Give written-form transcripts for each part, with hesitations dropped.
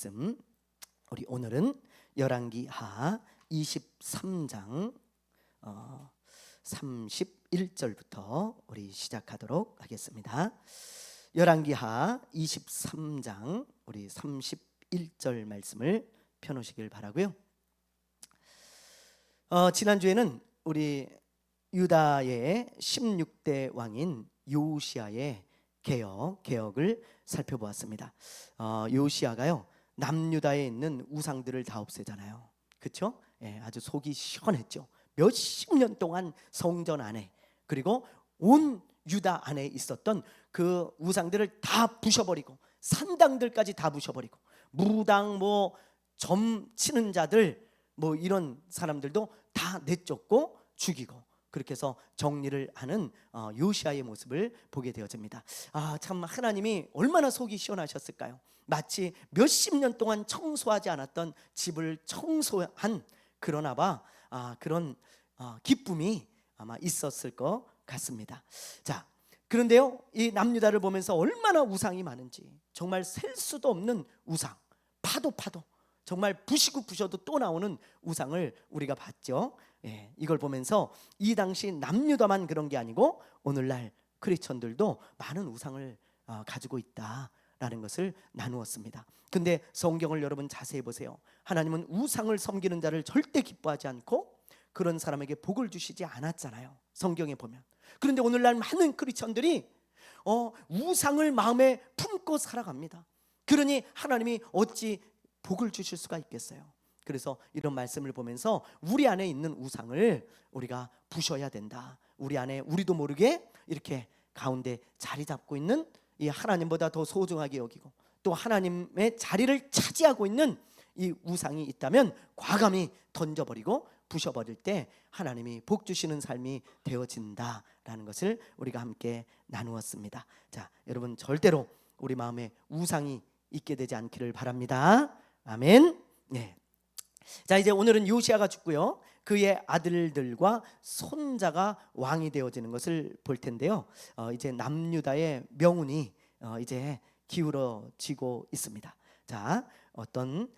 말씀, 우리 오늘은 열왕기하 23장 31절부터 우리 시작하도록 하겠습니다. 열왕기하 23장 우리 31절 말씀을 펴놓으시길 바라고요. 지난주에는 우리 유다의 16대 왕인 요시야의 개혁을 살펴보았습니다. 요시야가요, 남유다에 있는 우상들을 다 없애잖아요. 그렇죠? 아주 속이 시원했죠. 몇십 년 동안 성전 안에, 그리고 온 유다 안에 있었던 그 우상들을 다 부셔버리고, 산당들까지 다 부셔버리고, 무당 점 치는 자들 이런 사람들도 다 내쫓고 죽이고, 그렇게 해서 정리를 하는 요시야의 모습을 보게 되어집니다. 참 하나님이 얼마나 속이 시원하셨을까요? 마치 몇십 년 동안 청소하지 않았던 집을 청소한 그러나 봐 그런 기쁨이 아마 있었을 것 같습니다. 자, 그런데요, 이 남유다를 보면서 얼마나 우상이 많은지, 정말 셀 수도 없는 우상, 파도 정말 부시고 부셔도 또 나오는 우상을 우리가 봤죠. 이걸 보면서 이 당시 남유다만 그런 게 아니고 오늘날 크리스천들도 많은 우상을 가지고 있다라는 것을 나누었습니다. 근데 성경을 여러분 자세히 보세요. 하나님은 우상을 섬기는 자를 절대 기뻐하지 않고 그런 사람에게 복을 주시지 않았잖아요, 성경에 보면. 그런데 오늘날 많은 크리스천들이 우상을 마음에 품고 살아갑니다. 그러니 하나님이 어찌 복을 주실 수가 있겠어요? 그래서 이런 말씀을 보면서 우리 안에 있는 우상을 우리가 부셔야 된다. 우리 안에 우리도 모르게 이렇게 가운데 자리 잡고 있는 이 하나님보다 더 소중하게 여기고 또 하나님의 자리를 차지하고 있는 이 우상이 있다면 과감히 던져버리고 부셔버릴 때 하나님이 복 주시는 삶이 되어진다라는 것을 우리가 함께 나누었습니다. 자, 여러분 절대로 우리 마음에 우상이 있게 되지 않기를 바랍니다. 아멘. 네. 자, 이제 오늘은 요시야가 죽고요, 그의 아들들과 손자가 왕이 되어지는 것을 볼 텐데요. 이제 남유다의 명운이 이제 기울어지고 있습니다. 자, 어떤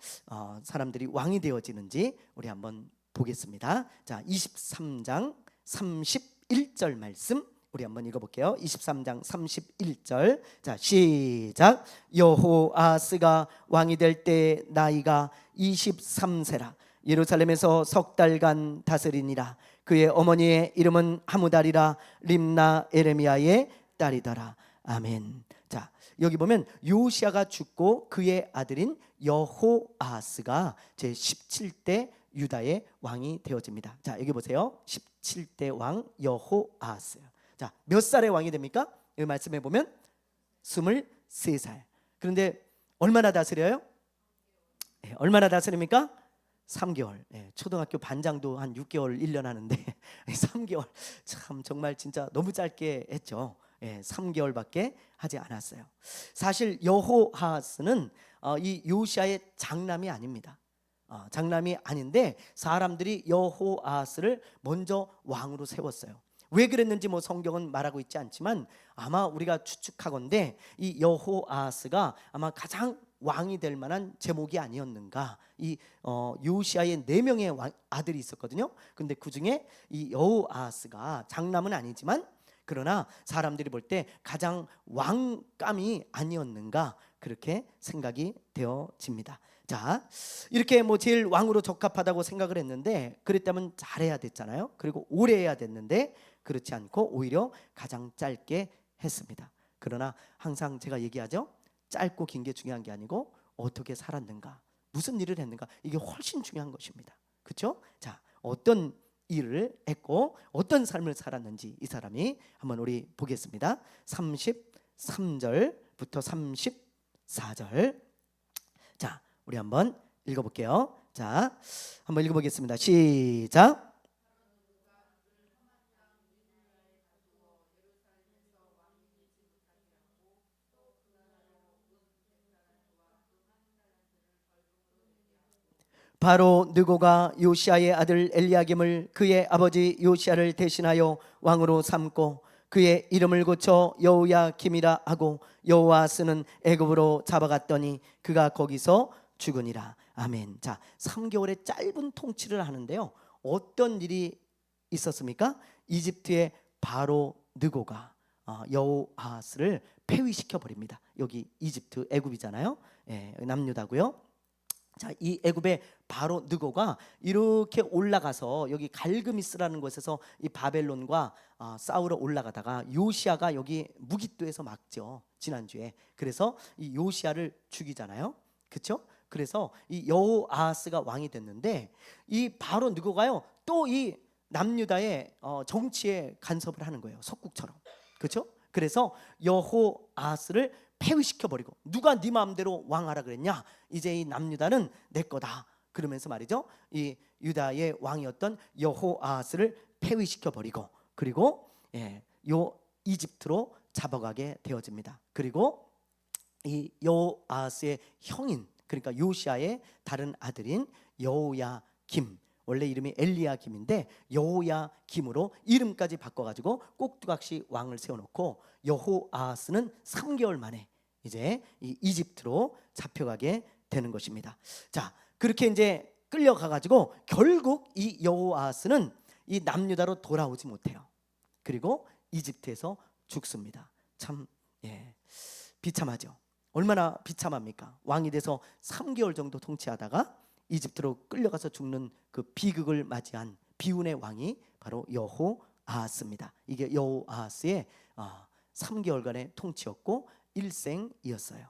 사람들이 왕이 되어지는지 우리 한번 보겠습니다. 자, 23장 31절 말씀 우리 한번 읽어볼게요. 23장 31절. 자, 시작. 여호아스가 왕이 될 때 나이가 23세라. 예루살렘에서 석 달간 다스리니라. 그의 어머니의 이름은 하무달이라. 림나 에레미야의 딸이더라. 아멘. 자, 여기 보면 요시야가 죽고 그의 아들인 여호아스가 제 17대 유다의 왕이 되어집니다. 자, 여기 보세요. 17대 왕 여호아스. 자, 몇 살의 왕이 됩니까? 여기 말씀해 보면 23살. 그런데 얼마나 다스려요? 얼마나 다스립니까? 3개월. 초등학교 반장도 한 6개월 1년 하는데 3개월 참 정말 진짜 너무 짧게 했죠. 3개월밖에 하지 않았어요. 사실 여호아스는 이 요시야의 장남이 아닙니다. 장남이 아닌데 사람들이 여호아스를 먼저 왕으로 세웠어요. 왜 그랬는지 성경은 말하고 있지 않지만 아마 우리가 추측하건대 이 여호아스가 아마 가장 왕이 될 만한 제목이 아니었는가. 이 요시야의 4명의 아들이 있었거든요. 근데 그 중에 이 여호아스가 장남은 아니지만 그러나 사람들이 볼 때 가장 왕감이 아니었는가, 그렇게 생각이 되어집니다. 자, 이렇게 제일 왕으로 적합하다고 생각을 했는데 그랬다면 잘해야 됐잖아요. 그리고 오래 해야 됐는데 그렇지 않고 오히려 가장 짧게 했습니다. 그러나 항상 제가 얘기하죠, 짧고 긴 게 중요한 게 아니고 어떻게 살았는가, 무슨 일을 했는가, 이게 훨씬 중요한 것입니다. 그렇죠? 자, 어떤 일을 했고 어떤 삶을 살았는지 이 사람이 한번 우리 보겠습니다. 33절부터 34절. 자, 우리 한번 읽어볼게요. 자, 한번 읽어보겠습니다. 시작. 바로 느고가 요시야의 아들 엘리야김을 그의 아버지 요시야를 대신하여 왕으로 삼고 그의 이름을 고쳐 여호야김이라 하고 여호아스는 애굽으로 잡아갔더니 그가 거기서 죽으니라. 아멘. 자, 3개월의 짧은 통치를 하는데요, 어떤 일이 있었습니까? 이집트의 바로 느고가 여호아하스를 폐위시켜 버립니다. 여기 이집트, 애굽이잖아요. 예, 남유다고요. 자, 이 애굽의 바로 느고가 이렇게 올라가서 여기 갈그미스라는 곳에서 이 바벨론과 싸우러 올라가다가 요시야가 여기 무깃도에서 막죠, 지난주에. 그래서 이 요시야를 죽이잖아요, 그렇죠? 그래서 이 여호아하스가 왕이 됐는데, 이 바로 느고가요 또 이 남유다의 정치에 간섭을 하는 거예요, 석국처럼. 그렇죠? 그래서 여호아하스를 폐위시켜 버리고, 누가 네 마음대로 왕하라 그랬냐, 이제 이 남유다는 내 거다 그러면서 말이죠, 이 유다의 왕이었던 여호아하스를 폐위시켜 버리고, 그리고 요 이집트로 잡아가게 되어집니다. 그리고 이 여호아하스의 형인, 그러니까 요시야의 다른 아들인 여호야김, 원래 이름이 엘리야김인데 여호야김으로 이름까지 바꿔가지고 꼭두각시 왕을 세워놓고, 여호아하스는 3개월 만에 이제 이 이집트로 잡혀가게 되는 것입니다. 자, 그렇게 이제 끌려가가지고 결국 이 여호아하스는 이 남유다로 돌아오지 못해요. 그리고 이집트에서 죽습니다. 참 비참하죠. 얼마나 비참합니까? 왕이 돼서 3개월 정도 통치하다가 이집트로 끌려가서 죽는 그 비극을 맞이한 비운의 왕이 바로 여호아하스입니다. 이게 여호아하스의 3개월간의 통치였고 일생이었어요.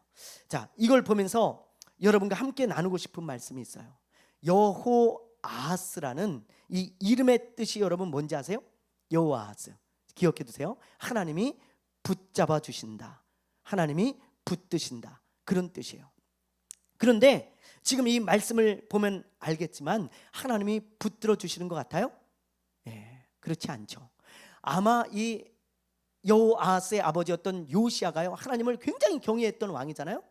자, 이걸 보면서 여러분과 함께 나누고 싶은 말씀이 있어요. 여호아하스라는 이 이름의 뜻이 여러분 뭔지 아세요? 여호아하스, 기억해 두세요. 하나님이 붙잡아 주신다, 하나님이 붙드신다, 그런 뜻이에요. 그런데 지금 이 말씀을 보면 알겠지만 하나님이 붙들어 주시는 것 같아요? 그렇지 않죠. 아마 이 여호아하스의 아버지였던 요시야가요, 하나님을 굉장히 경외했던 왕이잖아요.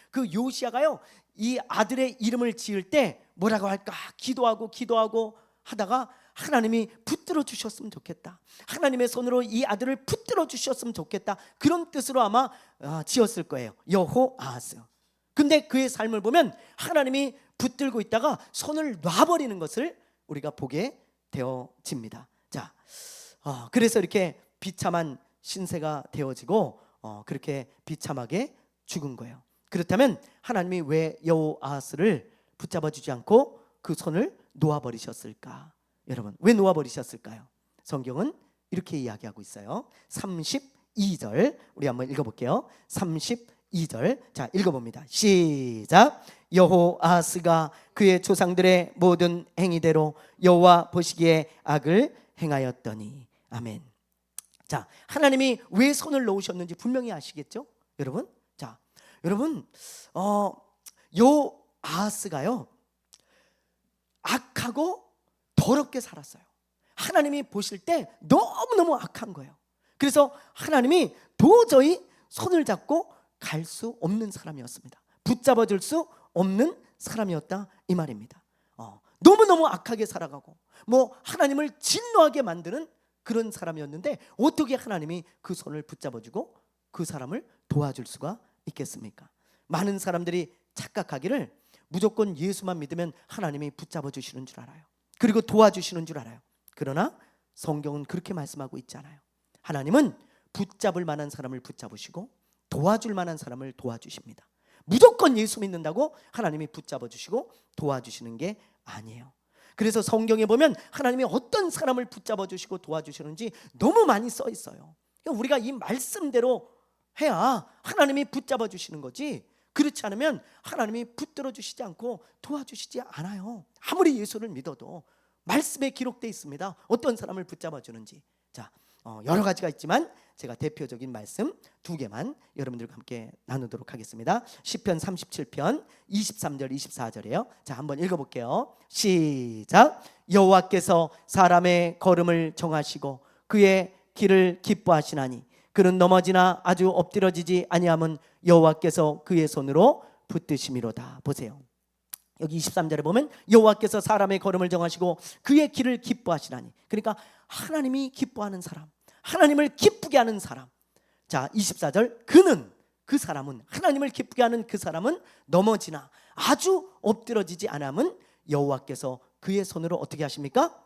그 요시야가요, 이 아들의 이름을 지을 때 뭐라고 할까 기도하고 하다가 하나님이 붙들어 주셨으면 좋겠다, 하나님의 손으로 이 아들을 붙들어 주셨으면 좋겠다, 그런 뜻으로 아마 지었을 거예요, 여호아하스. 근데 그의 삶을 보면 하나님이 붙들고 있다가 손을 놔버리는 것을 우리가 보게 되어집니다. 자, 그래서 이렇게 비참한 신세가 되어지고 그렇게 비참하게 죽은 거예요. 그렇다면 하나님이 왜 여호아하스를 붙잡아 주지 않고 그 손을 놓아버리셨을까? 여러분, 왜 놓아버리셨을까요? 성경은 이렇게 이야기하고 있어요. 32절 우리 한번 읽어볼게요. 32절, 자, 읽어봅니다. 시작. 여호아하스가 그의 조상들의 모든 행위대로 여호와 보시기에 악을 행하였더니. 아멘. 자, 하나님이 왜 손을 놓으셨는지 분명히 아시겠죠, 여러분? 자, 여러분, 여호아하스가요 악하고 더럽게 살았어요. 하나님이 보실 때 너무너무 악한 거예요. 그래서 하나님이 도저히 손을 잡고 갈 수 없는 사람이었습니다. 붙잡아 줄 수 없는 사람이었다, 이 말입니다. 너무너무 악하게 살아가고 하나님을 진노하게 만드는 그런 사람이었는데, 어떻게 하나님이 그 손을 붙잡아주고 그 사람을 도와줄 수가 있겠습니까? 많은 사람들이 착각하기를 무조건 예수만 믿으면 하나님이 붙잡아 주시는 줄 알아요. 그리고 도와주시는 줄 알아요. 그러나 성경은 그렇게 말씀하고 있지 않아요. 하나님은 붙잡을 만한 사람을 붙잡으시고 도와줄 만한 사람을 도와주십니다. 무조건 예수 믿는다고 하나님이 붙잡아 주시고 도와주시는 게 아니에요. 그래서 성경에 보면 하나님이 어떤 사람을 붙잡아 주시고 도와주시는지 너무 많이 써 있어요. 우리가 이 말씀대로 해야 하나님이 붙잡아 주시는 거지, 그렇지 않으면 하나님이 붙들어 주시지 않고 도와주시지 않아요. 아무리 예수를 믿어도 말씀에 기록되어 있습니다, 어떤 사람을 붙잡아 주는지. 자, 여러 가지가 있지만 제가 대표적인 말씀 2개만 여러분들과 함께 나누도록 하겠습니다. 시편 37편 23절 24절이에요. 자, 한번 읽어볼게요. 시작. 여호와께서 사람의 걸음을 정하시고 그의 길을 기뻐하시나니 그는 넘어지나 아주 엎드러지지 아니함은 여호와께서 그의 손으로 붙드심이로다. 보세요, 여기 23절에 보면 여호와께서 사람의 걸음을 정하시고 그의 길을 기뻐하시나니, 그러니까 하나님이 기뻐하는 사람, 하나님을 기쁘게 하는 사람. 자, 24절, 그는, 그 사람은, 하나님을 기쁘게 하는 그 사람은 넘어지나 아주 엎드러지지 않으면 여호와께서 그의 손으로 어떻게 하십니까?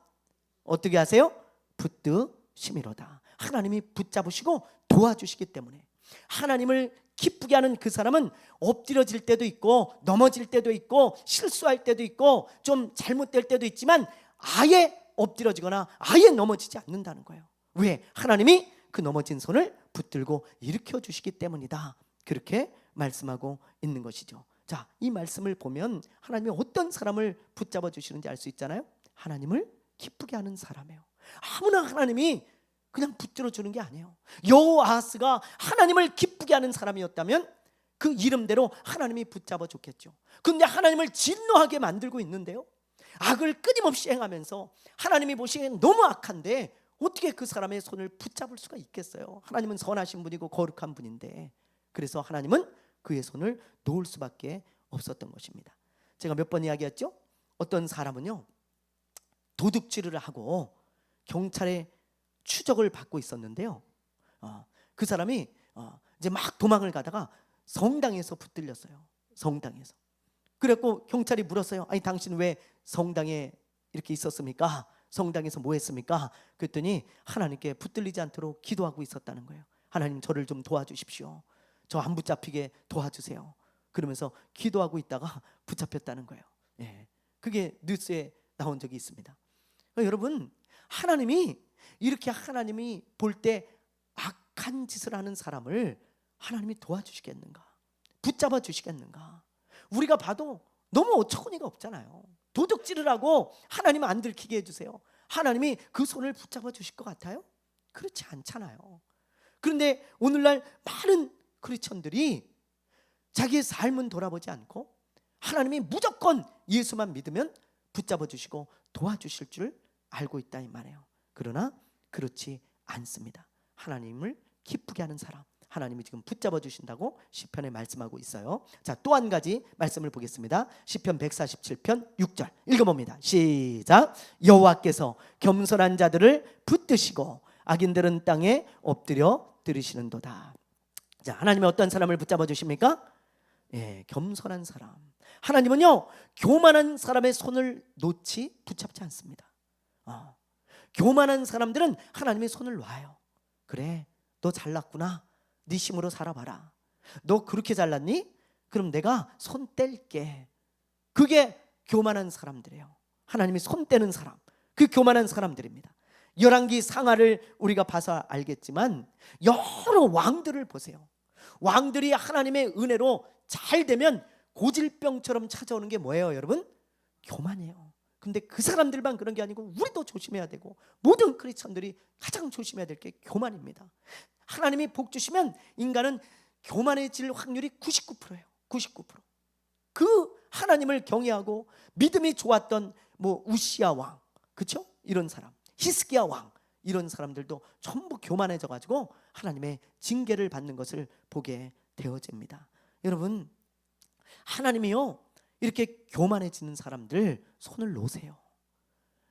어떻게 하세요? 붙드시미로다. 하나님이 붙잡으시고 도와주시기 때문에 하나님을 기쁘게 하는 그 사람은 엎드러질 때도 있고 넘어질 때도 있고 실수할 때도 있고 좀 잘못될 때도 있지만 아예 엎드러지거나 아예 넘어지지 않는다는 거예요. 왜? 하나님이 그 넘어진 손을 붙들고 일으켜 주시기 때문이다. 그렇게 말씀하고 있는 것이죠. 자, 이 말씀을 보면 하나님이 어떤 사람을 붙잡아 주시는지 알 수 있잖아요. 하나님을 기쁘게 하는 사람이에요. 아무나 하나님이 그냥 붙들어 주는 게 아니에요. 여호아하스가 하나님을 기쁘게 하는 사람이었다면 그 이름대로 하나님이 붙잡아 줬겠죠. 그런데 하나님을 진노하게 만들고 있는데요, 악을 끊임없이 행하면서 하나님이 보시기엔 너무 악한데 어떻게 그 사람의 손을 붙잡을 수가 있겠어요? 하나님은 선하신 분이고 거룩한 분인데. 그래서 하나님은 그의 손을 놓을 수밖에 없었던 것입니다. 제가 몇 번 이야기했죠? 어떤 사람은요, 도둑질을 하고 경찰의 추적을 받고 있었는데요, 그 사람이 이제 막 도망을 가다가 성당에서 붙들렸어요. 성당에서. 그래갖고 경찰이 물었어요. 아니, 당신 왜 성당에 이렇게 있었습니까? 성당에서 뭐 했습니까? 그랬더니 하나님께 붙들리지 않도록 기도하고 있었다는 거예요. 하나님, 저를 좀 도와주십시오. 저 안 붙잡히게 도와주세요. 그러면서 기도하고 있다가 붙잡혔다는 거예요. 예, 그게 뉴스에 나온 적이 있습니다. 여러분, 하나님이 이렇게 하나님이 볼 때 악한 짓을 하는 사람을 하나님이 도와주시겠는가? 붙잡아 주시겠는가? 우리가 봐도 너무 어처구니가 없잖아요. 도둑질을 하고 하나님 안 들키게 해주세요. 하나님이 그 손을 붙잡아 주실 것 같아요? 그렇지 않잖아요. 그런데 오늘날 많은 크리스천들이 자기의 삶은 돌아보지 않고 하나님이 무조건 예수만 믿으면 붙잡아 주시고 도와주실 줄 알고 있다 이 말이에요. 그러나 그렇지 않습니다. 하나님을 기쁘게 하는 사람, 하나님이 지금 붙잡아 주신다고 시편에 말씀하고 있어요. 자, 또 한 가지 말씀을 보겠습니다. 시편 147편 6절 읽어봅니다. 시작. 여호와께서 겸손한 자들을 붙드시고 악인들은 땅에 엎드려 들으시는도다. 자, 하나님이 어떤 사람을 붙잡아 주십니까? 예, 겸손한 사람. 하나님은요, 교만한 사람의 손을 놓지 붙잡지 않습니다. 교만한 사람들은 하나님의 손을 놔요. 그래, 너 잘났구나. 네 힘으로 살아봐라. 너 그렇게 잘났니? 그럼 내가 손 뗄게. 그게 교만한 사람들이에요. 하나님이 손 떼는 사람, 그 교만한 사람들입니다. 열왕기 상하를 우리가 봐서 알겠지만 여러 왕들을 보세요. 왕들이 하나님의 은혜로 잘 되면 고질병처럼 찾아오는 게 뭐예요, 여러분? 교만이에요. 근데 그 사람들만 그런 게 아니고 우리도 조심해야 되고 모든 크리스천들이 가장 조심해야 될 게 교만입니다. 하나님이 복 주시면 인간은 교만해질 확률이 99%예요. 99%. 그 하나님을 경외하고 믿음이 좋았던 뭐 우시야 왕, 그렇죠? 이런 사람, 히스기야 왕, 이런 사람들도 전부 교만해져 가지고 하나님의 징계를 받는 것을 보게 되어집니다. 여러분, 하나님이요, 이렇게 교만해지는 사람들 손을 놓으세요.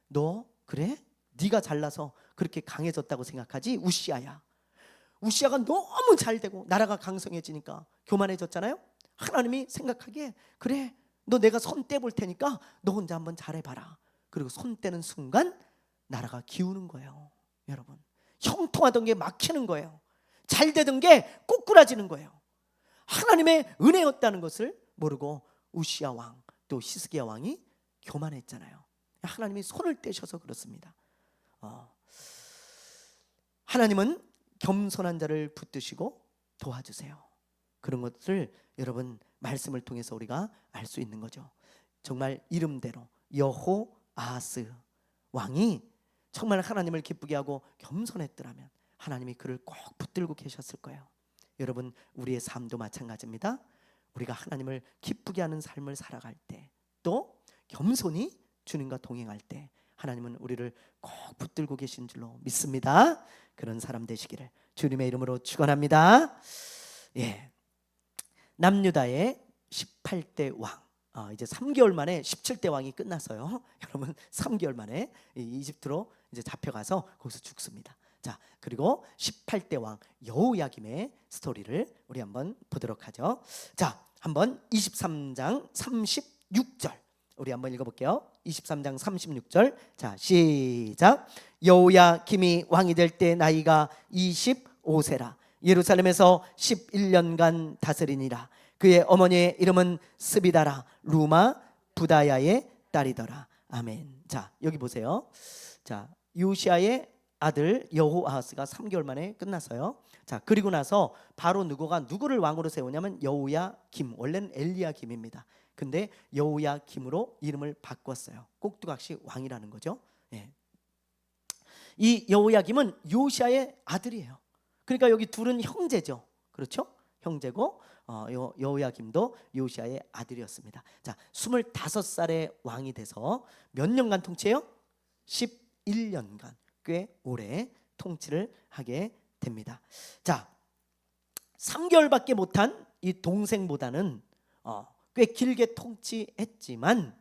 너 그래? 네가 잘나서 그렇게 강해졌다고 생각하지? 우시야야. 우시야가 너무 잘되고 나라가 강성해지니까 교만해졌잖아요. 하나님이 생각하기에 그래, 너 내가 손 떼볼 테니까 너 혼자 한번 잘해봐라. 그리고 손 떼는 순간 나라가 기우는 거예요. 여러분, 형통하던 게 막히는 거예요. 잘 되던 게 꼬꾸라지는 거예요. 하나님의 은혜였다는 것을 모르고 우시야 왕, 또 히스기야 왕이 교만했잖아요. 하나님이 손을 떼셔서 그렇습니다. 하나님은 겸손한 자를 붙드시고 도와주세요. 그런 것을 여러분 말씀을 통해서 우리가 알 수 있는 거죠. 정말 이름대로 여호아하스 왕이 정말 하나님을 기쁘게 하고 겸손했더라면 하나님이 그를 꼭 붙들고 계셨을 거예요. 여러분, 우리의 삶도 마찬가지입니다. 우리가 하나님을 기쁘게 하는 삶을 살아갈 때, 또 겸손히 주님과 동행할 때 하나님은 우리를 꼭 붙들고 계신 줄로 믿습니다. 그런 사람 되시기를 주님의 이름으로 축원합니다. 예, 남유다의 18대 왕, 이제 3개월 만에 17대 왕이 끝났어요. 여러분, 3개월 만에 이집트로 이제 잡혀가서 거기서 죽습니다. 자, 그리고 18대 왕 여호야김의 스토리를 우리 한번 보도록 하죠. 자, 한번 23장 36절 우리 한번 읽어볼게요. 23장 36절. 자, 시작. 여호야김이 왕이 될 때 나이가 25세라. 예루살렘에서 11년간 다스리니라. 그의 어머니의 이름은 스비다라. 루마 부다야의 딸이더라. 아멘. 자, 여기 보세요. 자, 요시야의 아들 여호아하스가 3개월 만에 끝났어요. 자, 그리고 나서 바로 누구를 왕으로 세우냐면 여호야김, 원래는 엘리야김입니다. 근데 여호야김으로 이름을 바꿨어요. 꼭두각시 왕이라는 거죠. 예. 이 여호야김은 요시야의 아들이에요. 그러니까 여기 둘은 형제죠. 그렇죠? 형제고 여호야김도 요시야의 아들이었습니다. 자, 25살의 왕이 돼서 몇 년간 통치해요? 11년간. 꽤 오래 통치를 하게 됩니다. 자, 3개월밖에 못한 이 동생보다는 꽤 길게 통치했지만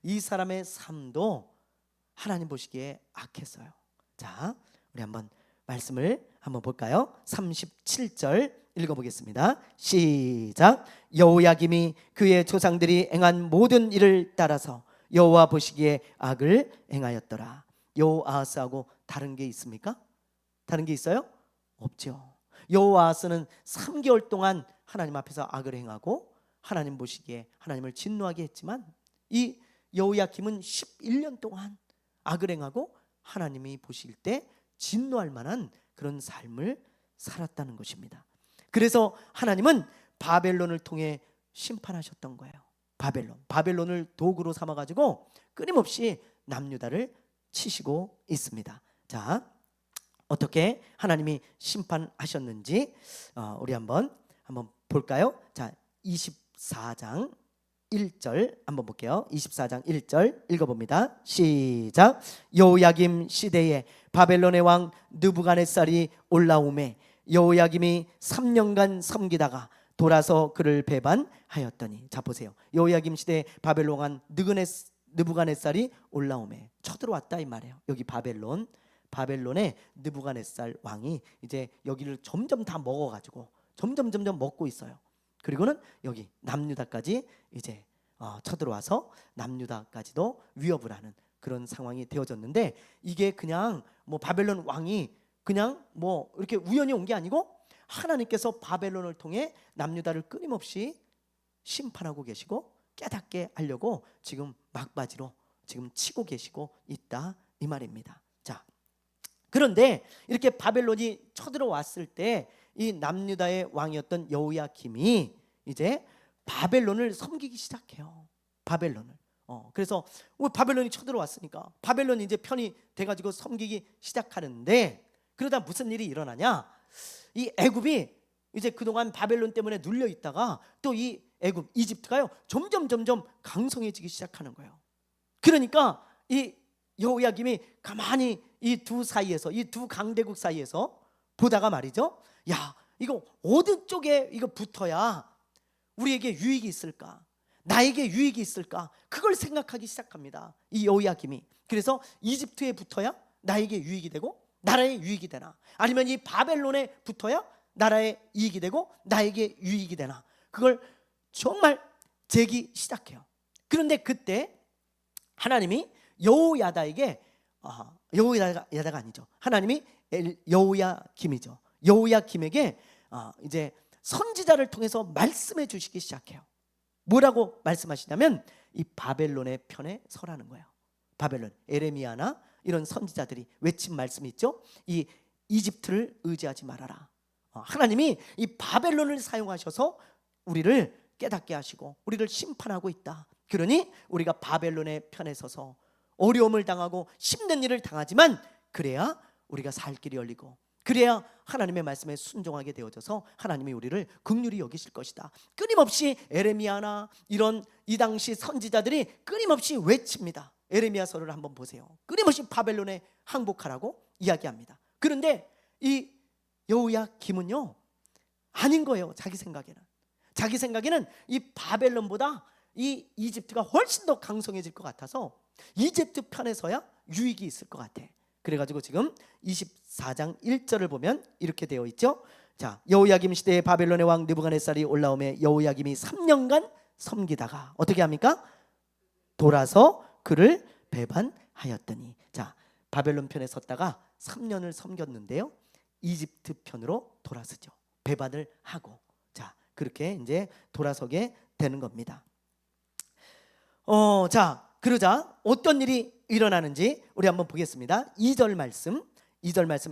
이 사람의 삶도 하나님 보시기에 악했어요. 자, 우리 한번 말씀을 한번 볼까요? 37절 읽어보겠습니다. 시작. 여호야김이 그의 조상들이 행한 모든 일을 따라서 여호와 보시기에 악을 행하였더라. 여호아하스하고 다른 게 있습니까? 다른 게 있어요? 없죠. 여호아하스는 3개월 동안 하나님 앞에서 악을 행하고 하나님 보시기에 하나님을 진노하게 했지만 이 여호야김은 11년 동안 악을 행하고 하나님이 보실 때 진노할 만한 그런 삶을 살았다는 것입니다. 그래서 하나님은 바벨론을 통해 심판하셨던 거예요. 바벨론을 도구로 삼아가지고 끊임없이 남유다를 치시고 있습니다. 자, 어떻게 하나님이 심판하셨는지 우리 한번 볼까요? 자, 24장 1절 한번 볼게요. 24장 1절 읽어봅니다. 시작. 여호야김 시대에 바벨론의 왕 느부갓네살이 올라오매 여호야김이 3년간 섬기다가 돌아서 그를 배반하였더니. 자, 보세요. 여호야김 시대에 바벨론 왕 느부갓네살이 올라오매 쳐들어왔다 이 말이에요. 여기 바벨론의 느부갓네살 왕이 이제 여기를 점점 다 먹어가지고 점점 먹고 있어요. 그리고는 여기 남유다까지 이제 쳐들어와서 남유다까지도 위협을 하는 그런 상황이 되어졌는데, 이게 그냥 뭐 바벨론 왕이 그냥 뭐 이렇게 우연히 온 게 아니고 하나님께서 바벨론을 통해 남유다를 끊임없이 심판하고 계시고 깨닫게 하려고 지금 막바지로 지금 치고 계시고 있다 이 말입니다. 자, 그런데 이렇게 바벨론이 쳐들어왔을 때 이 남유다의 왕이었던 여호야김이 이제 바벨론을 섬기기 시작해요. 바벨론을. 그래서 바벨론이 쳐들어왔으니까 바벨론이 이제 편이 돼가지고 섬기기 시작하는데, 그러다 무슨 일이 일어나냐? 이 애굽이 이제 그동안 바벨론 때문에 눌려 있다가 또 이 애굽 이집트가요 점점 강성해지기 시작하는 거예요. 그러니까 이 여호야김이 가만히 이 두 강대국 사이에서 보다가 말이죠. 야, 이거 어느 쪽에 이거 붙어야 우리에게 유익이 있을까? 나에게 유익이 있을까? 그걸 생각하기 시작합니다. 이 여호야김이. 그래서 이집트에 붙어야 나에게 유익이 되고 나라의 유익이 되나? 아니면 이 바벨론에 붙어야 나라의 이익이 되고 나에게 유익이 되나? 그걸 정말 재기 시작해요. 그런데 그때 하나님이 여호야다에게 여호야다가 아니죠. 하나님이 여호야김이죠. 여호야김에게 이제 선지자를 통해서 말씀해 주시기 시작해요. 뭐라고 말씀하시냐면 이 바벨론의 편에 서라는 거예요. 바벨론, 에레미야나 이런 선지자들이 외친 말씀이 있죠. 이 이집트를 의지하지 말아라. 하나님이 이 바벨론을 사용하셔서 우리를 깨닫게 하시고 우리를 심판하고 있다. 그러니 우리가 바벨론의 편에 서서 어려움을 당하고 힘든 일을 당하지만 그래야 우리가 살 길이 열리고 그래야 하나님의 말씀에 순종하게 되어져서 하나님이 우리를 긍휼히 여기실 것이다. 끊임없이 에레미야나 이런 이 당시 선지자들이 끊임없이 외칩니다. 에레미야서를 한번 보세요. 끊임없이 바벨론에 항복하라고 이야기합니다. 그런데 이 여호야김은요 아닌 거예요. 자기 생각에는 이 바벨론보다 이 이집트가 훨씬 더 강성해질 것 같아서 이집트 편에서야 유익이 있을 것 같아. 그래가지고 지금 24장 1절을 보면 이렇게 되어 있죠. 자, 여호야김 시대에 바벨론의 왕 느부갓네살이 올라오매 여호야김이 3년간 섬기다가 어떻게 합니까? 돌아서 그를 배반하였더니. 자, 바벨론 편에 섰다가 3년을 섬겼는데요, 이집트 편으로 돌아서죠. 배반을 하고. 자, 그렇게 이제 돌아서게 되는 겁니다. 자, 그러자 어떤 일이 일어나는지 우리 한번 보겠습니다. 2절 말씀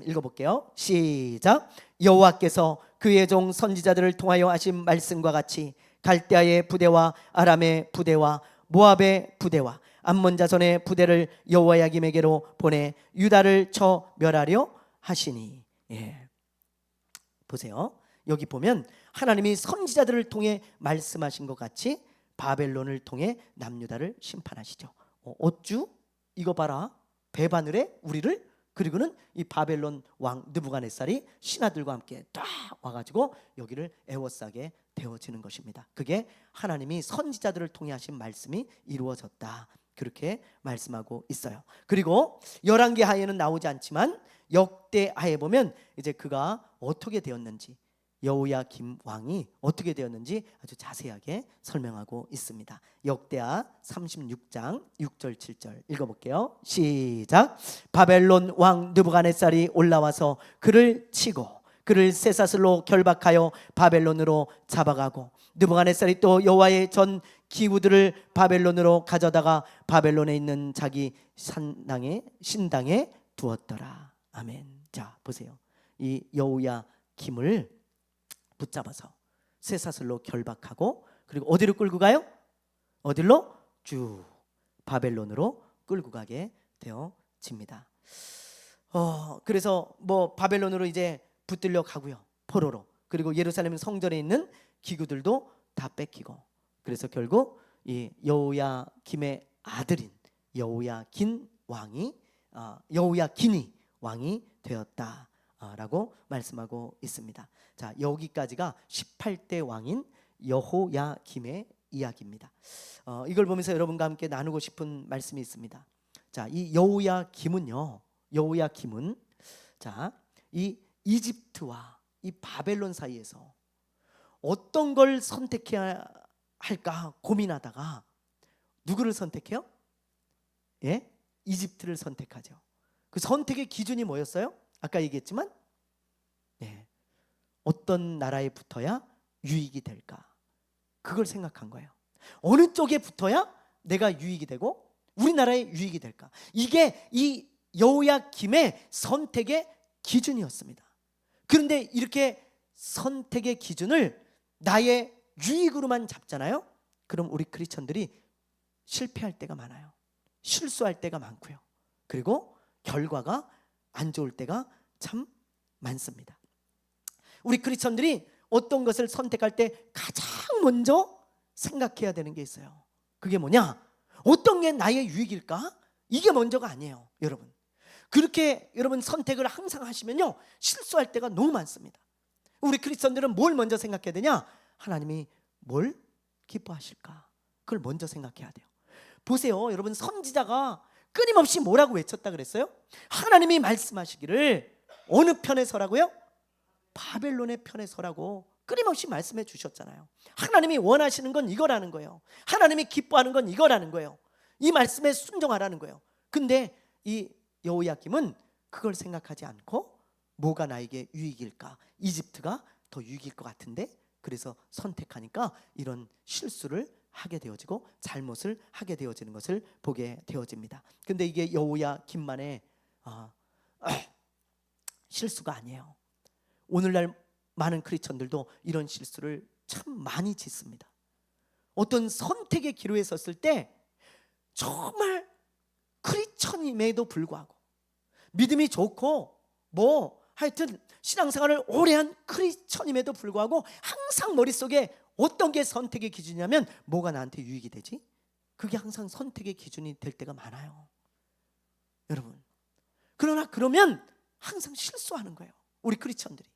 읽어볼게요. 시작. 여호와께서 그의 종 선지자들을 통하여 하신 말씀과 같이 갈대아의 부대와 아람의 부대와 모압의 부대와 암몬 자손의 부대를 여호야김에게로 보내 유다를 쳐 멸하려 하시니. 예. 보세요. 여기 보면 하나님이 선지자들을 통해 말씀하신 것 같이 바벨론을 통해 남유다를 심판하시죠. 어쭈? 이거 봐라. 배반을 해 우리를. 그리고는 이 바벨론 왕 느부갓네살이 신하들과 함께 딱 와가지고 여기를 에워싸게 되어지는 것입니다. 그게 하나님이 선지자들을 통해 하신 말씀이 이루어졌다, 그렇게 말씀하고 있어요. 그리고 열왕기하에는 나오지 않지만 역대하에 보면 이제 그가 어떻게 되었는지, 여호야김 왕이 어떻게 되었는지 아주 자세하게 설명하고 있습니다. 역대하 36장 6절 7절 읽어볼게요. 시작. 바벨론 왕 느부갓네살이 올라와서 그를 치고 그를 쇠사슬로 결박하여 바벨론으로 잡아가고 느부갓네살이 또 여호와의 전 기구들을 바벨론으로 가져다가 바벨론에 있는 자기 신당에 두었더라. 아멘. 자, 보세요. 이 여호야김을 붙잡아서 쇠사슬로 결박하고 그리고 어디로 끌고 가요? 어디로? 쭉 바벨론으로 끌고 가게 되어집니다. 그래서 뭐 바벨론으로 이제 붙들려 가고요, 포로로. 그리고 예루살렘 성전에 있는 기구들도 다 뺏기고. 그래서 결국 이 여호야김의 아들인 여호야긴이 왕이 되었다라고 말씀하고 있습니다. 자, 여기까지가 18대 왕인 여호야김의 이야기입니다. 이걸 보면서 여러분과 함께 나누고 싶은 말씀이 있습니다. 자, 이 여호야김은 자, 이 이집트와 이 바벨론 사이에서 어떤 걸 선택해야 할까 고민하다가 누구를 선택해요? 예? 이집트를 선택하죠. 그 선택의 기준이 뭐였어요? 아까 얘기했지만 어떤 나라에 붙어야 유익이 될까, 그걸 생각한 거예요. 어느 쪽에 붙어야 내가 유익이 되고 우리나라에 유익이 될까, 이게 이 여호야김의 선택의 기준이었습니다. 그런데 이렇게 선택의 기준을 나의 유익으로만 잡잖아요. 그럼 우리 크리스천들이 실패할 때가 많아요. 실수할 때가 많고요. 그리고 결과가 안 좋을 때가 참 많습니다. 우리 크리스천들이 어떤 것을 선택할 때 가장 먼저 생각해야 되는 게 있어요. 그게 뭐냐? 어떤 게 나의 유익일까? 이게 먼저가 아니에요, 여러분. 그렇게 여러분 선택을 항상 하시면요, 실수할 때가 너무 많습니다. 우리 크리스천들은 뭘 먼저 생각해야 되냐? 하나님이 뭘 기뻐하실까? 그걸 먼저 생각해야 돼요. 보세요, 여러분, 선지자가 끊임없이 뭐라고 외쳤다 그랬어요? 하나님이 말씀하시기를 어느 편에 서라고요? 바벨론의 편에 서라고 끊임없이 말씀해 주셨잖아요. 하나님이 원하시는 건 이거라는 거예요. 하나님이 기뻐하는 건 이거라는 거예요. 이 말씀에 순종하라는 거예요. 근데 이 여호야김은 그걸 생각하지 않고 뭐가 나에게 유익일까? 이집트가 더 유익일 것 같은데, 그래서 선택하니까 이런 실수를 하게 되어지고 잘못을 하게 되어지는 것을 보게 되어집니다. 근데 이게 여호야김만의 실수가 아니에요. 오늘날 많은 크리스천들도 이런 실수를 참 많이 짓습니다. 어떤 선택의 기로에 섰을 때 정말 크리스천임에도 불구하고 믿음이 좋고 뭐 하여튼 신앙생활을 오래 한 크리스천임에도 불구하고 항상 머릿속에 어떤 게 선택의 기준이냐면 뭐가 나한테 유익이 되지? 그게 항상 선택의 기준이 될 때가 많아요, 여러분. 그러나 그러면 항상 실수하는 거예요, 우리 크리스천들이.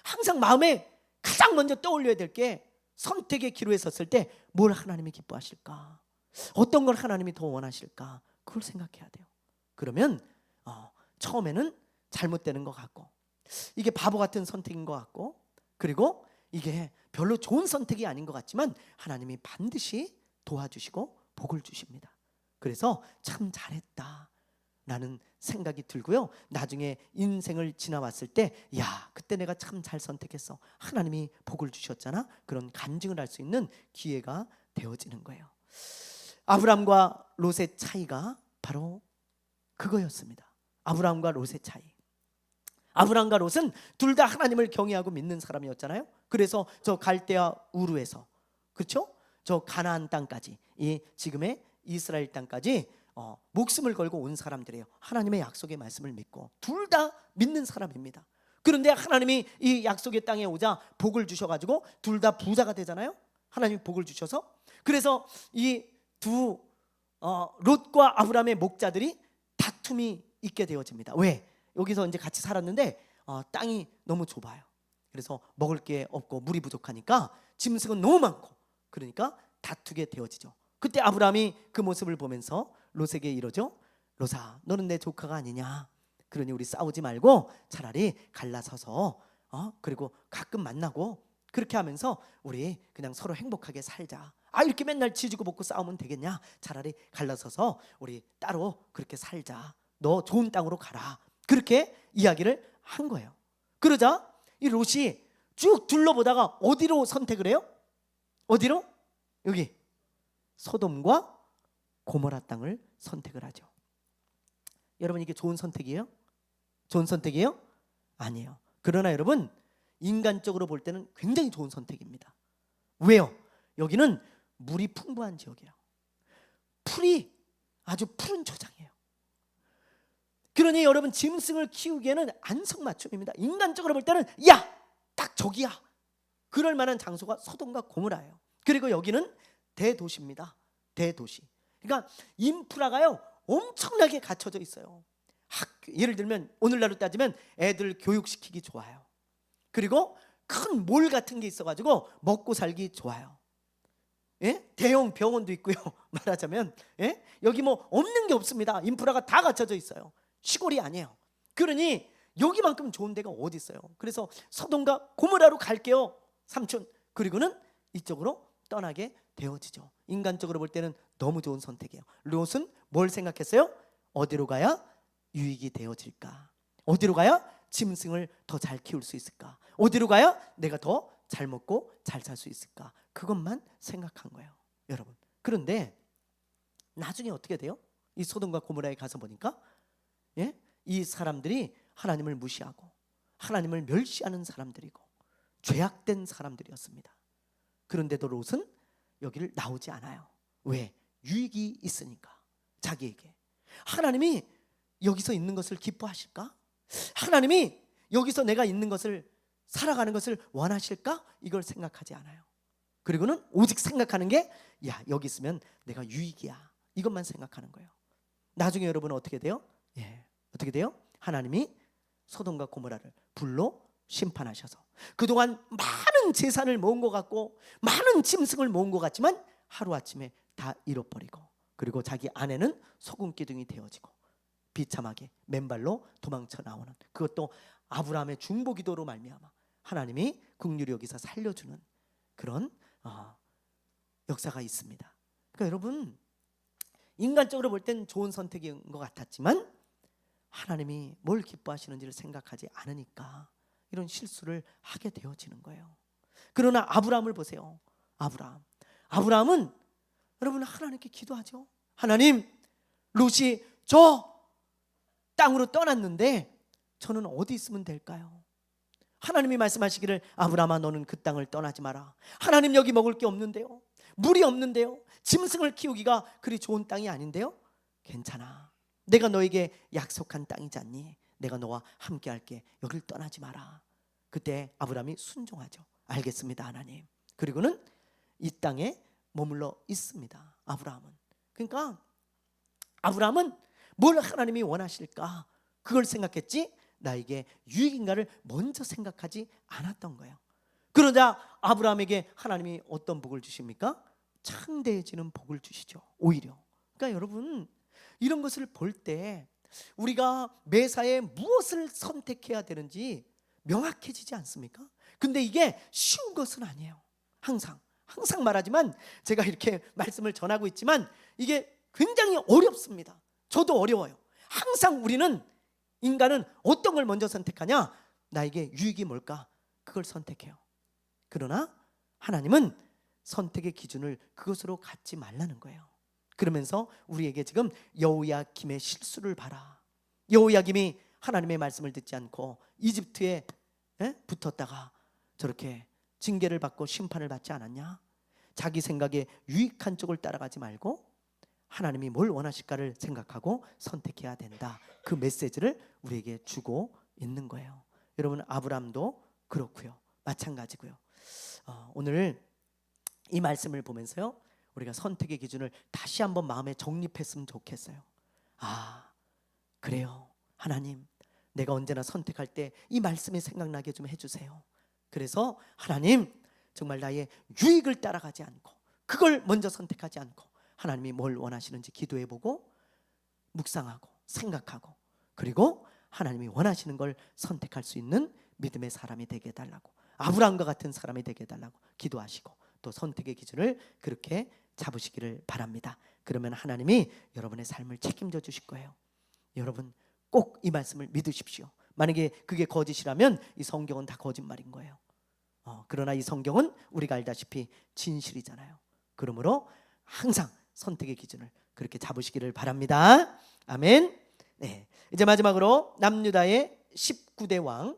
항상 마음에 가장 먼저 떠올려야 될 게 선택의 기로에 섰을 때 뭘 하나님이 기뻐하실까? 어떤 걸 하나님이 더 원하실까? 그걸 생각해야 돼요. 그러면 처음에는 잘못되는 것 같고 이게 바보 같은 선택인 것 같고, 그리고 이게 별로 좋은 선택이 아닌 것 같지만 하나님이 반드시 도와주시고 복을 주십니다. 그래서 참 잘했다 라는 생각이 들고요, 나중에 인생을 지나왔을 때 야, 그때 내가 참 잘 선택했어, 하나님이 복을 주셨잖아, 그런 간증을 할 수 있는 기회가 되어지는 거예요. 아브람과 롯의 차이가 바로 그거였습니다. 아브람과 롯의 차이. 아브람과 롯은 둘 다 하나님을 경외하고 믿는 사람이었잖아요. 그래서 저 갈대아 우르에서, 그렇죠? 저 가나안 땅까지, 이 지금의 이스라엘 땅까지 목숨을 걸고 온 사람들이에요. 하나님의 약속의 말씀을 믿고 둘 다 믿는 사람입니다. 그런데 하나님이 이 약속의 땅에 오자 복을 주셔가지고 둘 다 부자가 되잖아요. 하나님이 복을 주셔서. 그래서 이 두 롯과 아브람의 목자들이 다툼이 있게 되어집니다. 왜? 여기서 이제 같이 살았는데 땅이 너무 좁아요. 그래서 먹을 게 없고 물이 부족하니까 짐승은 너무 많고, 그러니까 다투게 되어지죠. 그때 아브람이 그 모습을 보면서 롯에게 이러죠. 롯아, 너는 내 조카가 아니냐? 그러니 우리 싸우지 말고 차라리 갈라서서 그리고 가끔 만나고 그렇게 하면서 우리 그냥 서로 행복하게 살자. 이렇게 맨날 지지고 볶고 싸우면 되겠냐? 차라리 갈라서서 우리 따로 그렇게 살자. 너 좋은 땅으로 가라. 그렇게 이야기를 한 거예요. 그러자 이 롯이 쭉 둘러보다가 어디로 선택을 해요? 어디로? 여기 소돔과 고모라 땅을 선택을 하죠. 여러분, 이게 좋은 선택이에요? 좋은 선택이에요? 아니에요. 그러나 여러분, 인간적으로 볼 때는 굉장히 좋은 선택입니다. 왜요? 여기는 물이 풍부한 지역이에요. 풀이 아주 푸른 초장이에요. 그러니 여러분, 짐승을 키우기에는 안성맞춤입니다. 인간적으로 볼 때는 야, 딱 저기야. 그럴 만한 장소가 소돔과 고모라예요. 그리고 여기는 대도시입니다. 대도시. 그러니까 인프라가요 엄청나게 갖춰져 있어요. 예를 들면 오늘날로 따지면 애들 교육시키기 좋아요. 그리고 큰 몰 같은 게 있어가지고 먹고 살기 좋아요. 예? 대형 병원도 있고요. 말하자면 여기 뭐 없는 게 없습니다. 인프라가 다 갖춰져 있어요. 시골이 아니에요. 그러니 여기만큼 좋은 데가 어디 있어요. 그래서 소돔과 고모라로 갈게요, 삼촌. 그리고는 이쪽으로 떠나게 되어지죠. 인간적으로 볼 때는 너무 좋은 선택이에요. 롯은 뭘 생각했어요? 어디로 가야 유익이 되어질까? 어디로 가야 짐승을 더 잘 키울 수 있을까? 어디로 가야 내가 더 잘 먹고 잘 살 수 있을까? 그것만 생각한 거예요, 여러분. 그런데 나중에 어떻게 돼요? 이 소돔과 고모라에 가서 보니까 이 사람들이 하나님을 무시하고 하나님을 멸시하는 사람들이고 죄악된 사람들이었습니다. 그런데도 롯은 여기를 나오지 않아요. 왜? 유익이 있으니까. 자기에게 하나님이 여기서 있는 것을 기뻐하실까? 하나님이 여기서 내가 있는 것을, 살아가는 것을 원하실까? 이걸 생각하지 않아요. 그리고는 오직 생각하는 게 야, 여기 있으면 내가 유익이야, 이것만 생각하는 거예요. 나중에 여러분 어떻게 돼요? 어떻게 돼요? 하나님이 소돔과 고모라를 불로 심판하셔서 그동안 많은 재산을 모은 것 같고 많은 짐승을 모은 것 같지만 하루아침에 다 잃어버리고, 그리고 자기 아내는 소금 기둥이 되어지고 비참하게 맨발로 도망쳐 나오는, 그것도 아브라함의 중보기도로 말미암아 하나님이 긍휼히 여기서 살려주는 그런 역사가 있습니다. 그러니까 여러분, 인간적으로 볼 땐 좋은 선택인 것 같았지만 하나님이 뭘 기뻐하시는지를 생각하지 않으니까 이런 실수를 하게 되어지는 거예요. 그러나 아브라함을 보세요. 아브라함은 여러분 하나님께 기도하죠. 하나님, 롯이 저 땅으로 떠났는데 저는 어디 있으면 될까요? 하나님이 말씀하시기를 아브라함아, 너는 그 땅을 떠나지 마라. 하나님, 여기 먹을 게 없는데요, 물이 없는데요, 짐승을 키우기가 그리 좋은 땅이 아닌데요. 괜찮아, 내가 너에게 약속한 땅이지 않니? 내가 너와 함께 할게. 여기를 떠나지 마라. 그때 아브라함이 순종하죠. 알겠습니다, 하나님. 그리고는 이 땅에 머물러 있습니다, 아브라함은. 그러니까 아브라함은 뭘 하나님이 원하실까, 그걸 생각했지 나에게 유익인가를 먼저 생각하지 않았던 거예요. 그러자 아브라함에게 하나님이 어떤 복을 주십니까? 창대해지는 복을 주시죠, 오히려. 그러니까 여러분, 이런 것을 볼 때 우리가 매사에 무엇을 선택해야 되는지 명확해지지 않습니까? 근데 이게 쉬운 것은 아니에요. 항상 말하지만 제가 이렇게 말씀을 전하고 있지만 이게 굉장히 어렵습니다. 저도 어려워요. 항상 우리는, 인간은 어떤 걸 먼저 선택하냐? 나에게 유익이 뭘까? 그걸 선택해요. 그러나 하나님은 선택의 기준을 그것으로 갖지 말라는 거예요. 그러면서 우리에게 지금 여호야김의 실수를 봐라. 여호야김이 하나님의 말씀을 듣지 않고 이집트에 붙었다가 저렇게 징계를 받고 심판을 받지 않았냐? 자기 생각에 유익한 쪽을 따라가지 말고 하나님이 뭘 원하실까를 생각하고 선택해야 된다. 그 메시지를 우리에게 주고 있는 거예요. 여러분, 아브라함도 그렇고요. 마찬가지고요. 오늘 이 말씀을 보면서요, 우리가 선택의 기준을 다시 한번 마음에 정립했으면 좋겠어요. 아, 그래요. 하나님, 내가 언제나 선택할 때 이 말씀이 생각나게 좀 해주세요. 그래서 하나님, 정말 나의 유익을 따라가지 않고 그걸 먼저 선택하지 않고 하나님이 뭘 원하시는지 기도해보고 묵상하고 생각하고, 그리고 하나님이 원하시는 걸 선택할 수 있는 믿음의 사람이 되게 해달라고, 아브라함과 같은 사람이 되게 해달라고 기도하시고 또 선택의 기준을 그렇게 잡으시기를 바랍니다. 그러면 하나님이 여러분의 삶을 책임져 주실 거예요. 여러분, 꼭 이 말씀을 믿으십시오. 만약에 그게 거짓이라면 이 성경은 다 거짓말인 거예요. 그러나 이 성경은 우리가 알다시피 진실이잖아요. 그러므로 항상 선택의 기준을 그렇게 잡으시기를 바랍니다. 아멘. 네, 이제 마지막으로 남유다의 19대 왕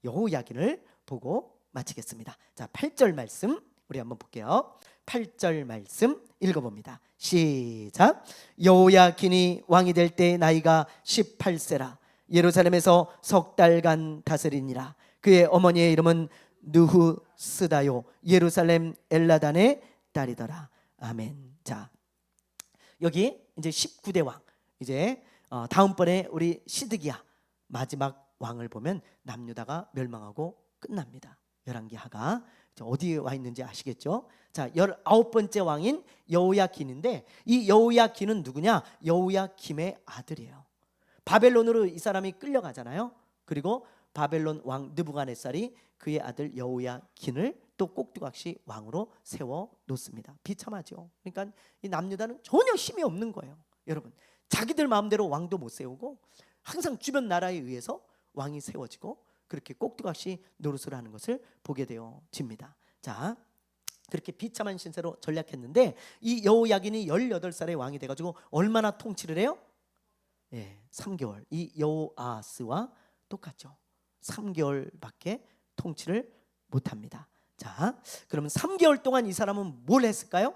여호야긴을 보고 마치겠습니다. 자, 8절 말씀 우리 한번 볼게요. 8절 말씀 읽어봅니다. 시작. 여호야긴이 왕이 될 때 나이가 18세라. 예루살렘에서 석 달간 다스리니라. 그의 어머니의 이름은 느후스다요 예루살렘 엘라단의 딸이더라. 아멘. 자, 여기 이제 19대 왕, 이제 다음번에 우리 시드기야 마지막 왕을 보면 남유다가 멸망하고 끝납니다. 열왕기하가 어디에 와 있는지 아시겠죠? 자, 19번째 왕인 여호야긴인데 이 여호야긴은 누구냐? 여호야김의 아들이에요. 바벨론으로 이 사람이 끌려가잖아요. 그리고 바벨론 왕 느부갓네살이 그의 아들 여호야긴을 또 꼭두각시 왕으로 세워 놓습니다. 비참하죠. 그러니까 이 남유다는 전혀 힘이 없는 거예요. 여러분, 자기들 마음대로 왕도 못 세우고 항상 주변 나라에 의해서 왕이 세워지고 그렇게 꼭두각시 노릇을 하는 것을 보게 되어집니다. 자, 그렇게 비참한 신세로 전락했는데 이 여호야긴이 18살의 왕이 돼가지고 얼마나 통치를 해요? 3개월. 이 여호아스와 똑같죠. 3개월밖에 통치를 못합니다. 자, 그러면 3개월 동안 이 사람은 뭘 했을까요?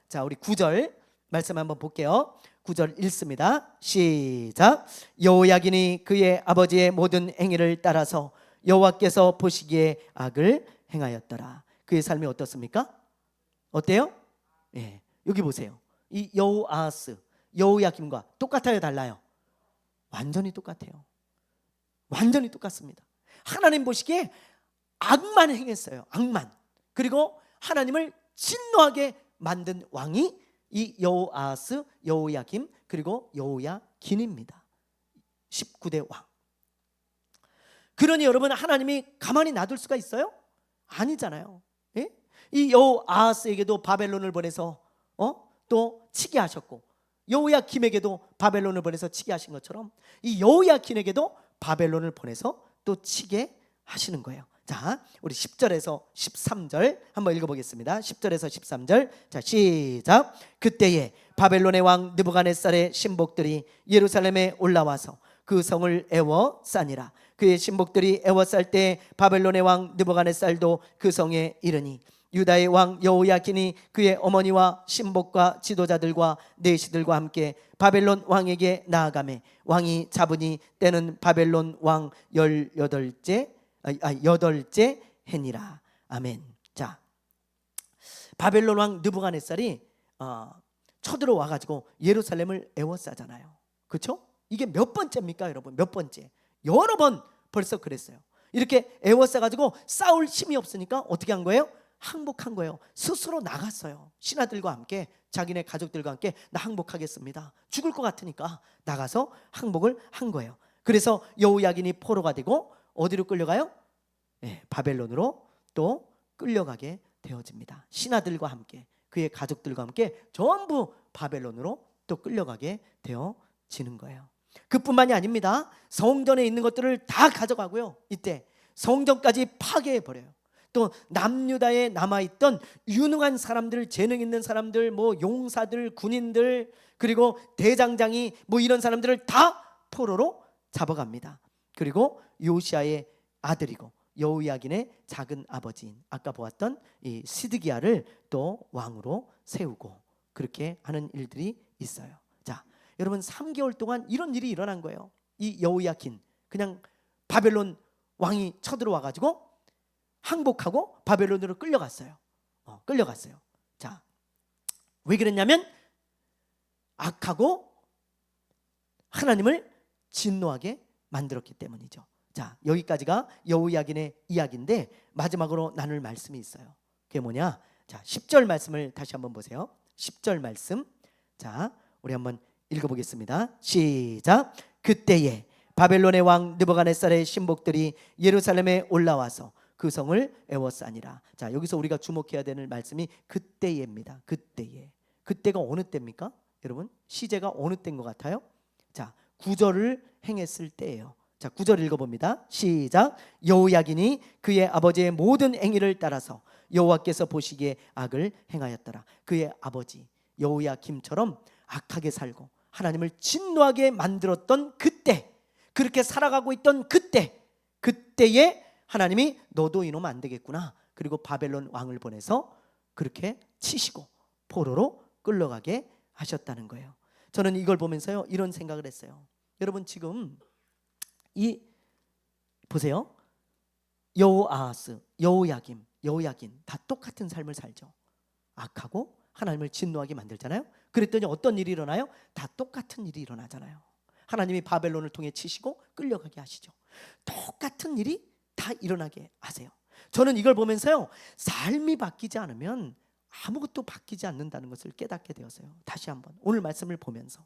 자, 우리 9절 말씀 한번 볼게요. 9절 읽습니다. 시작. 여호야긴이 그의 아버지의 모든 행위를 따라서 여호와께서 보시기에 악을 행하였더라. 그의 삶이 어떻습니까? 어때요? 여기 보세요. 이 여호아스, 여호야김과 똑같아요, 달라요? 완전히 똑같아요. 완전히 똑같습니다. 하나님 보시기에 악만 행했어요. 악만. 그리고 하나님을 진노하게 만든 왕이 이 여호아스, 여호야김 그리고 여호야긴입니다. 19대 왕. 그러니 여러분, 하나님이 가만히 놔둘 수가 있어요? 아니잖아요. 이 여호아스에게도 바벨론을 보내서 또 치게 하셨고, 여호야김에게도 바벨론을 보내서 치게 하신 것처럼 이 여호야긴에게도 바벨론을 보내서 또 치게 하시는 거예요. 자, 우리 10절에서 13절 한번 읽어보겠습니다. 10절에서 13절. 자, 시작. 그때에 바벨론의 왕 느부갓네살의 신복들이 예루살렘에 올라와서 그 성을 애워싸니라. 그의 신복들이 애워쌀 때 바벨론의 왕 느부갓네살도 그 성에 이르니 유다의 왕 여호야긴이 그의 어머니와 신복과 지도자들과 내시들과 함께 바벨론 왕에게 나아가매 왕이 잡으니 때는 바벨론 왕 8째 해니라. 아멘. 자, 바벨론 왕 느부갓네살이 쳐들어와 가지고 예루살렘을 애워싸잖아요. 그렇죠? 이게 몇 번째입니까, 여러분? 몇 번째? 여러 번 벌써 그랬어요. 이렇게 애워싸 가지고 싸울 힘이 없으니까 어떻게 한 거예요? 항복한 거예요. 스스로 나갔어요. 신하들과 함께, 자기네 가족들과 함께 나 항복하겠습니다. 죽을 것 같으니까 나가서 항복을 한 거예요. 그래서 여호야긴이 포로가 되고 어디로 끌려가요? 바벨론으로 또 끌려가게 되어집니다. 신하들과 함께, 그의 가족들과 함께 전부 바벨론으로 또 끌려가게 되어지는 거예요. 그뿐만이 아닙니다. 성전에 있는 것들을 다 가져가고요, 이때 성전까지 파괴해버려요. 또 남유다에 남아있던 유능한 사람들, 재능 있는 사람들, 용사들, 군인들, 그리고 대장장이 이런 사람들을 다 포로로 잡아갑니다. 그리고 요시아의 아들이고 여호야긴의 작은 아버지인 아까 보았던 이 시드기야를 또 왕으로 세우고 그렇게 하는 일들이 있어요. 자, 여러분 3개월 동안 이런 일이 일어난 거예요. 이 여호야긴 그냥 바벨론 왕이 쳐들어와 가지고 항복하고 바벨론으로 끌려갔어요. 끌려갔어요. 자, 왜 그랬냐면 악하고 하나님을 진노하게 만들었기 때문이죠. 자, 여기까지가 여호야긴의 이야기인데 마지막으로 나눌 말씀이 있어요. 그게 뭐냐? 자, 10절 말씀을 다시 한번 보세요. 10절 말씀. 자, 우리 한번 읽어보겠습니다. 시작. 그때에 바벨론의 왕 느부갓네살의 신복들이 예루살렘에 올라와서 그 성을 애워싸니라. 자, 여기서 우리가 주목해야 되는 말씀이 그때에입니다. 그때에. 그때가 어느 때입니까? 여러분, 시제가 어느 때인 것 같아요? 자, 구절을 행했을 때예요. 자, 9절 읽어봅니다. 시작. 여호야긴이 그의 아버지의 모든 행위를 따라서 여호와께서 보시기에 악을 행하였더라. 그의 아버지 여호야김처럼 악하게 살고 하나님을 진노하게 만들었던 그때, 그렇게 살아가고 있던 그때에 하나님이 너도 이놈 안 되겠구나, 그리고 바벨론 왕을 보내서 그렇게 치시고 포로로 끌려가게 하셨다는 거예요. 저는 이걸 보면서요 이런 생각을 했어요. 여러분, 지금 보세요. 여호아하스, 여호야긴 다 똑같은 삶을 살죠. 악하고 하나님을 진노하게 만들잖아요. 그랬더니 어떤 일이 일어나요? 다 똑같은 일이 일어나잖아요. 하나님이 바벨론을 통해 치시고 끌려가게 하시죠. 똑같은 일이 다 일어나게 하세요. 저는 이걸 보면서요 삶이 바뀌지 않으면 아무것도 바뀌지 않는다는 것을 깨닫게 되었어요. 다시 한번 오늘 말씀을 보면서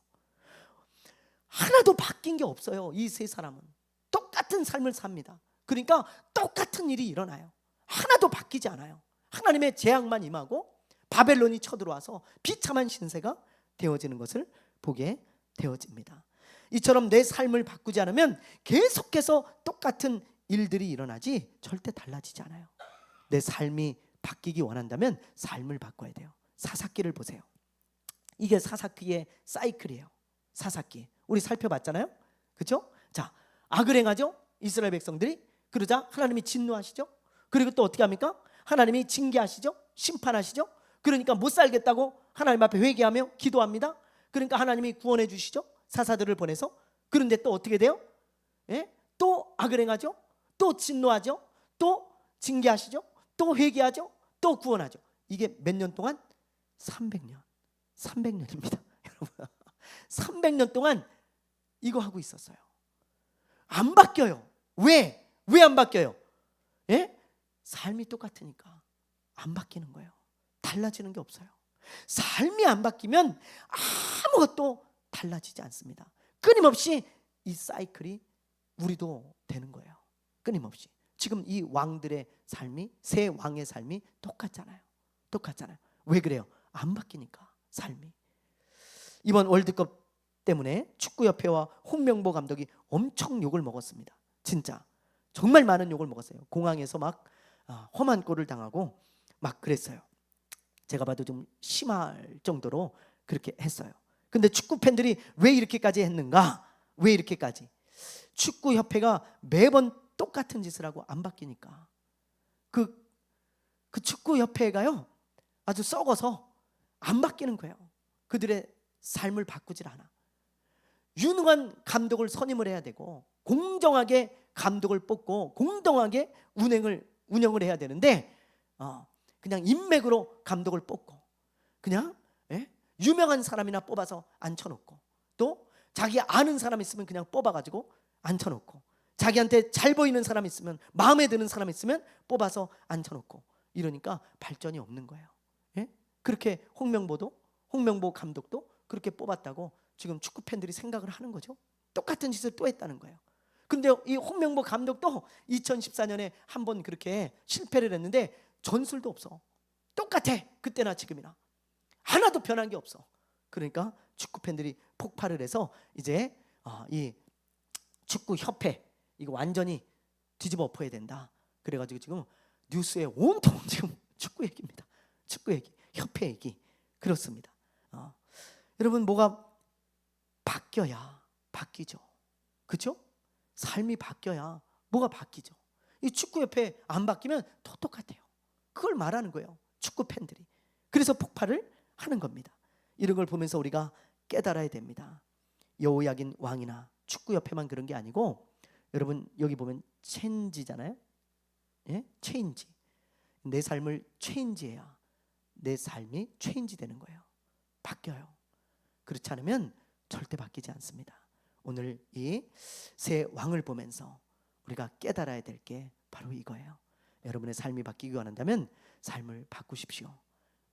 하나도 바뀐 게 없어요. 이 세 사람은 똑같은 삶을 삽니다. 그러니까 똑같은 일이 일어나요. 하나도 바뀌지 않아요. 하나님의 재앙만 임하고 바벨론이 쳐들어와서 비참한 신세가 되어지는 것을 보게 되어집니다. 이처럼 내 삶을 바꾸지 않으면 계속해서 똑같은 일들이 일어나지 절대 달라지지 않아요. 내 삶이 바뀌기 원한다면 삶을 바꿔야 돼요. 사사기를 보세요. 이게 사사기의 사이클이에요. 사사기 우리 살펴봤잖아요. 그렇죠? 자, 악을 행하죠 이스라엘 백성들이. 그러자 하나님이 진노하시죠. 그리고 또 어떻게 합니까? 하나님이 징계하시죠. 심판하시죠. 그러니까 못 살겠다고 하나님 앞에 회개하며 기도합니다. 그러니까 하나님이 구원해 주시죠. 사사들을 보내서. 그런데 또 어떻게 돼요? 또 악을 행하죠. 또 진노하죠. 또 징계하시죠. 또 회개하죠. 또 구원하죠. 이게 몇 년 동안? 300년입니다. 여러분, 300년 동안 이거 하고 있었어요. 안 바뀌어요. 왜 안 바뀌어요? 삶이 똑같으니까 안 바뀌는 거예요. 달라지는 게 없어요. 삶이 안 바뀌면 아무것도 달라지지 않습니다. 끊임없이 이 사이클이 우리도 되는 거예요. 끊임없이. 지금 이 왕들의 삶이, 세 왕의 삶이 똑같잖아요. 왜 그래요? 안 바뀌니까 삶이. 이번 월드컵 때문에 축구협회와 홍명보 감독이 엄청 욕을 먹었습니다. 진짜 정말 많은 욕을 먹었어요. 공항에서 막 험한 꼴을 당하고 막 그랬어요. 제가 봐도 좀 심할 정도로 그렇게 했어요. 근데 축구 팬들이 왜 이렇게까지 했는가? 왜 이렇게까지? 축구협회가 매번 똑같은 짓을 하고 안 바뀌니까. 그 축구협회가요 아주 썩어서 안 바뀌는 거예요. 그들의 삶을 바꾸질 않아. 유능한 감독을 선임을 해야 되고 공정하게 감독을 뽑고 공정하게 운영을 해야 되는데 그냥 인맥으로 감독을 뽑고 그냥 유명한 사람이나 뽑아서 앉혀놓고 또 자기 아는 사람 있으면 그냥 뽑아가지고 앉혀놓고 자기한테 잘 보이는 사람 있으면 마음에 드는 사람 있으면 뽑아서 앉혀놓고 이러니까 발전이 없는 거예요. 그렇게 홍명보 감독도 그렇게 뽑았다고 지금 축구 팬들이 생각을 하는 거죠. 똑같은 짓을 또 했다는 거예요. 근데 이 홍명보 감독도 2014년에 한번 그렇게 실패를 했는데 전술도 없어. 똑같아. 그때나 지금이나 하나도 변한 게 없어. 그러니까 축구 팬들이 폭발을 해서 이제 이 축구 협회 이거 완전히 뒤집어 엎어야 된다. 그래가지고 지금 뉴스에 온통 지금 축구 얘기입니다. 축구 얘기, 협회 얘기. 그렇습니다. 여러분, 뭐가 바뀌어야 바뀌죠. 그렇죠? 삶이 바뀌어야 뭐가 바뀌죠. 이 축구협회 안 바뀌면 더 똑같아요. 그걸 말하는 거예요, 축구 팬들이. 그래서 폭발을 하는 겁니다. 이런 걸 보면서 우리가 깨달아야 됩니다. 여호야긴 왕이나 축구협회만 그런 게 아니고, 여러분 여기 보면 체인지잖아요. 예? 체인지. 내 삶을 체인지해야 내 삶이 체인지 되는 거예요. 바뀌어요. 그렇지 않으면 절대 바뀌지 않습니다. 오늘 이 새 왕을 보면서 우리가 깨달아야 될 게 바로 이거예요. 여러분의 삶이 바뀌기 원한다면 삶을 바꾸십시오.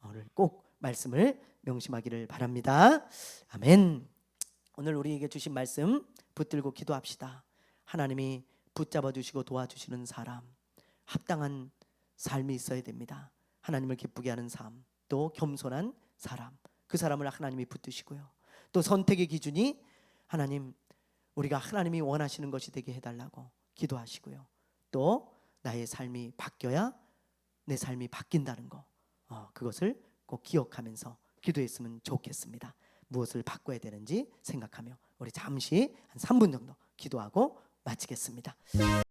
오늘 꼭 말씀을 명심하기를 바랍니다. 아멘. 오늘 우리에게 주신 말씀 붙들고 기도합시다. 하나님이 붙잡아 주시고 도와주시는 사람, 합당한 삶이 있어야 됩니다. 하나님을 기쁘게 하는 삶, 또 겸손한 사람, 그 사람을 하나님이 붙드시고요. 또 선택의 기준이 하나님, 우리가 하나님이 원하시는 것이 되게 해달라고 기도하시고요. 또 나의 삶이 바뀌어야 내 삶이 바뀐다는 거, 그것을 꼭 기억하면서 기도했으면 좋겠습니다. 무엇을 바꿔야 되는지 생각하며 우리 잠시 한 3분 정도 기도하고 마치겠습니다.